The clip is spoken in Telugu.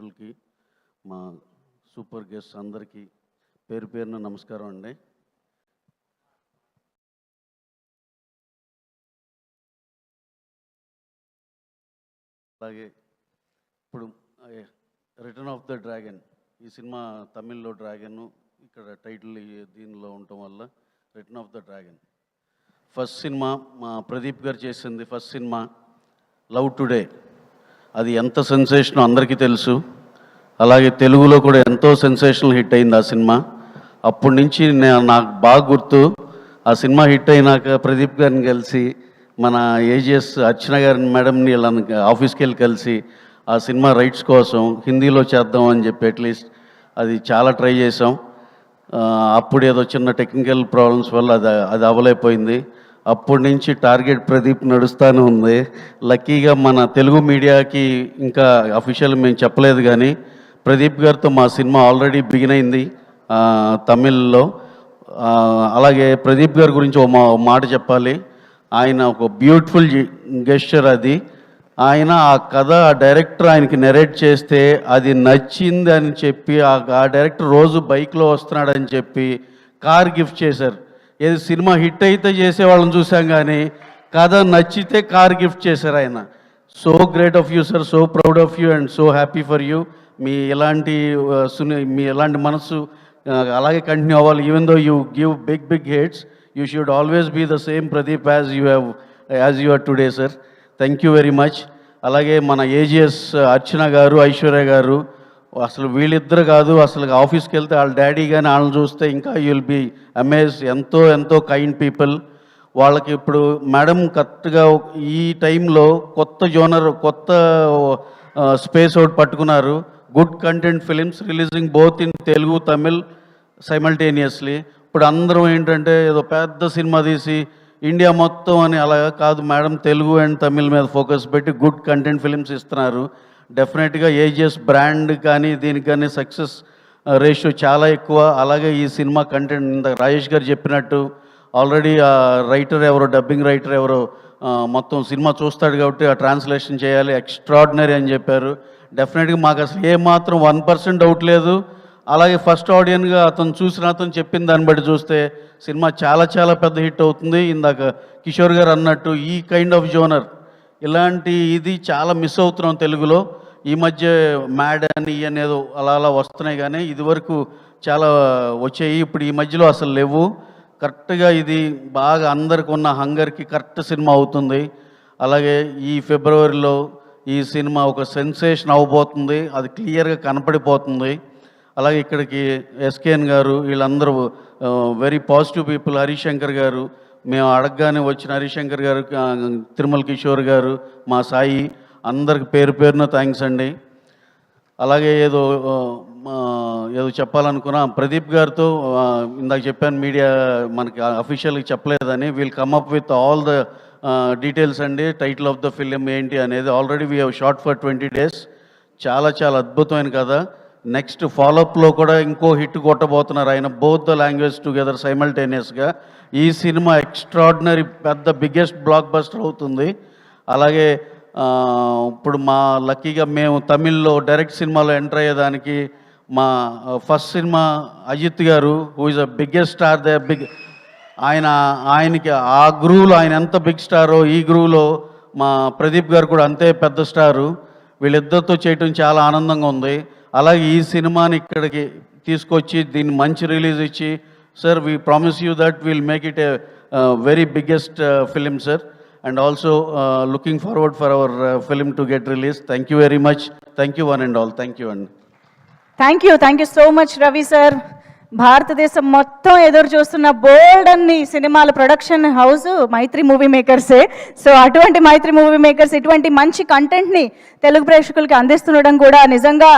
మిత్రులకి, మా సూపర్ గెస్ట్ అందరికీ పేరు పేరున నమస్కారం అండి. అలాగే ఇప్పుడు రిటర్న్ ఆఫ్ ద డ్రాగన్ ఈ సినిమా తమిళ్లో డ్రాగన్, ఇక్కడ టైటిల్ దీనిలో ఉండటం వల్ల return of the dragon. First cinema మా ప్రదీప్ గారు చేసింది. ఫస్ట్ సినిమా లవ్ టుడే, అది ఎంత సెన్సేషనో అందరికీ తెలుసు. అలాగే తెలుగులో కూడా ఎంతో సెన్సేషనల్ హిట్ అయింది ఆ సినిమా. అప్పటి నుంచి నాకు బాగా గుర్తు, ఆ సినిమా హిట్ అయినాక ప్రదీప్ గారిని కలిసి మన ఏజిఎస్ అర్చన గారిని మేడంని ఇలా ఆఫీస్కి వెళ్ళి కలిసి ఆ సినిమా రైట్స్ కోసం హిందీలో చేద్దాం అని చెప్పి అట్లీస్ట్ అది చాలా ట్రై చేసాం. అప్పుడు ఏదో చిన్న టెక్నికల్ ప్రాబ్లమ్స్ వల్ల అది అవ్వలేకపోయింది. అప్పటి నుంచి టార్గెట్ ప్రదీప్ నడుస్తూనే ఉంది. లక్కీగా మన తెలుగు మీడియాకి ఇంకా అఫీషియల్ మేము చెప్పలేదు, కానీ ప్రదీప్ గారితో మా సినిమా ఆల్రెడీ బిగిన్ అయింది తమిళ్లో. అలాగే ప్రదీప్ గారి గురించి ఒక మాట చెప్పాలి. ఆయన ఒక బ్యూటిఫుల్ గెస్చర్ అది. ఆయన ఆ కథ ఆ డైరెక్టర్ ఆయనకి నెరేట్ చేస్తే అది నచ్చింది అని చెప్పి ఆ డైరెక్టర్ రోజు బైక్లో వస్తున్నాడని చెప్పి కార్ గిఫ్ట్ చేశారు. ఏది సినిమా హిట్ అయితే చేసేవాళ్ళని చూసాం, కానీ కథ నచ్చితే కార్ గిఫ్ట్ చేశారు ఆయన. So great of you sir, so proud of you and so happy for you. మీ ఎలాంటి మనసు అలాగే కంటిన్యూ అవ్వాలి. Even though you give big hits, you should always be the same Pradeep as you are today sir. Thank you very much. అలాగే మన ఏజిఎస్ అర్చన గారు, ఐశ్వర్య గారు, అసలు వీళ్ళిద్దరు కాదు, అసలు ఆఫీస్కి వెళ్తే వాళ్ళ డాడీ కానీ వాళ్ళని చూస్తే ఇంకా యూ విల్ బీ అమేజ్. ఎంతో కైండ్ పీపుల్. వాళ్ళకి ఇప్పుడు మేడం కరెక్ట్గా ఈ టైంలో కొత్త జోనర్, కొత్త స్పేస్ ఒకటి పట్టుకున్నారు. Good content films releasing both in Telugu Tamil simultaneously. ఇప్పుడు అందరం ఏంటంటే ఏదో పెద్ద సినిమా తీసి ఇండియా మొత్తం అని అలా కాదు మేడం, తెలుగు అండ్ తమిళ్ మీద ఫోకస్ పెట్టి గుడ్ కంటెంట్ ఫిలిమ్స్ ఇస్తున్నారు. డెఫినెట్గా ఏజిఎస్ బ్రాండ్ కానీ దీనికి కానీ సక్సెస్ రేషియో చాలా ఎక్కువ. అలాగే ఈ సినిమా కంటెంట్ ఇందాక రాజేష్ గారు చెప్పినట్టు ఆల్రెడీ ఆ రైటర్ ఎవరో, డబ్బింగ్ రైటర్ ఎవరో మొత్తం సినిమా చూస్తాడు కాబట్టి ఆ ట్రాన్స్లేషన్ చేయాలి, ఎక్స్ట్రాడినరీ అని చెప్పారు. డెఫినెట్గా మాకు అసలు ఏమాత్రం 1% డౌట్ లేదు. అలాగే ఫస్ట్ ఆడియన్గా అతను చెప్పిన దాన్ని బట్టి చూస్తే సినిమా చాలా పెద్ద హిట్ అవుతుంది. ఇందాక కిషోర్ గారు అన్నట్టు ఈ కైండ్ ఆఫ్ జోనర్ ఇలాంటి ఇది చాలా మిస్ అవుతున్నాం తెలుగులో. ఈ మధ్య మ్యాడ్ అని అనేది అలా వస్తున్నాయి, కానీ ఇదివరకు చాలా వచ్చాయి, ఇప్పుడు ఈ మధ్యలో అసలు లేవు. కరెక్ట్గా ఇది బాగా అందరికి ఉన్న హంగర్కి కరెక్ట్ సినిమా అవుతుంది. అలాగే ఈ ఫిబ్రవరిలో ఈ సినిమా ఒక సెన్సేషన్ అవ్వబోతుంది, అది క్లియర్గా కనపడిపోతుంది. అలాగే ఇక్కడికి ఎస్కేఎన్ గారు వీళ్ళందరూ వెరీ పాజిటివ్ పీపుల్. హరిశంకర్ గారు, మేము అడగగానే వచ్చిన హరిశంకర్ గారు, తిరుమల కిషోర్ గారు, మా సాయి, అందరికి పేరున థ్యాంక్స్ అండి. అలాగే ఏదో చెప్పాలనుకున్నా ప్రదీప్ గారితో ఇందాక చెప్పాను, మీడియా మనకి అఫీషియల్గా చెప్పలేదని. We'll come up with all the details అండి. టైటిల్ ఆఫ్ ద ఫిలిం ఏంటి అనేది already we have short for 20 days. చాలా అద్భుతమైన కథ. నెక్స్ట్ ఫాలోఅప్లో కూడా ఇంకో హిట్ కొట్టబోతున్నారు ఆయన, బోత్ ద లాంగ్వేజ్ టుగెదర్ సైమల్టేనియస్గా. ఈ సినిమా ఎక్స్ట్రాడినరీ పెద్ద బిగ్గెస్ట్ బ్లాక్ బస్టర్ అవుతుంది. అలాగే ఇప్పుడు మా లక్కీగా మేము తమిళ్లో డైరెక్ట్ సినిమాలో ఎంటర్ అయ్యేదానికి మా ఫస్ట్ సినిమా అజిత్ గారు, who is a biggest star they ఆయనకి ఆ గ్రూవ్లో ఆయన ఎంత బిగ్ స్టారో ఈ గ్రూవ్లో మా ప్రదీప్ గారు కూడా అంతే పెద్ద స్టారు. వీళ్ళిద్దరితో చేయటం చాలా ఆనందంగా ఉంది. అలాగే ఈ సినిమాని ఇక్కడికి తీసుకొచ్చి దీన్ని మంచి రిలీజ్ ఇచ్చి, sir we promise you that will make it a very biggest film sir, and also looking forward for our film to get release. Thank you very much. Thank you one and all. Thank you అండి. Thank you so much Ravi sir. భారతదేశం మొత్తం ఎదురు చూస్తున్న బోల్డ్ అన్ని సినిమాల ప్రొడక్షన్ హౌస్ మైత్రి మూవీ మేకర్సే. సో అటువంటి మైత్రి మూవీ మేకర్స్ ఇటువంటి మంచి కంటెంట్ని తెలుగు ప్రేక్షకులకి అందిస్తుండడం కూడా నిజంగా